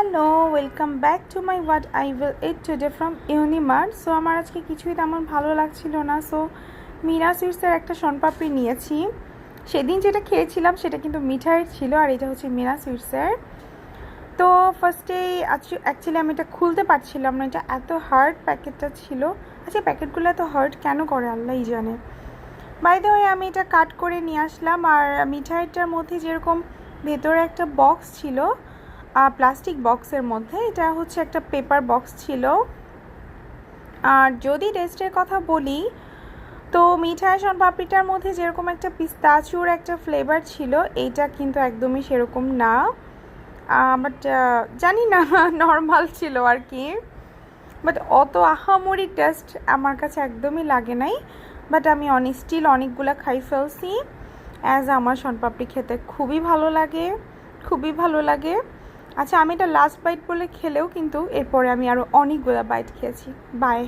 Hello, welcome back to my what I will it today from Unimart. So আমার আজকে কিছুই তেমন ভালো লাগছিল না, সো মীরা সুইটসের একটা শনপাপড়ি নিয়েছি। সেদিন যেটা খেয়েছিলাম সেটা কিন্তু মিঠাইয়ের ছিল, আর এটা হচ্ছে মীরা সুইটসের। তো ফার্স্টেই অ্যাকচুয়ালি আমি এটা খুলতে পারছিলাম না, এটা এত হার্ড প্যাকেটটা ছিল। আচ্ছা, প্যাকেটগুলো এত হার্ড কেন করে আল্লাহই জানে। বাই দ্য ওয়ে, আমি এটা কাট করে নিয়ে আসলাম। আর মিঠাইটার মধ্যে যেরকম ভেতরে একটা বক্স ছিল, প্লাস্টিক বক্সের মধ্যে, এটা হচ্ছে একটা পেপার বক্স ছিল। আর যদি টেস্টের কথা বলি, তো মিঠাই শনপাপড়িটার মধ্যে যেরকম একটা পিস্তাচুর একটা ফ্লেভার ছিল, এইটা কিন্তু একদমই সেরকম না। বাট জানি না, নর্মাল ছিল আর কি। বাট অত আহামরি টেস্ট আমার কাছে একদমই লাগে নাই। বাট আমি স্টিল অনেকগুলো খাই ফেলছি, অ্যাজ আমার শনপাপড়ি খেতে খুবই ভালো লাগে, খুবই ভালো লাগে। আচ্ছা, আমি এটা লাস্ট বাইট বলে খেলেও কিন্তু এরপরে আমি আরও অনেকগুলো বাইট খেয়েছি। বাই।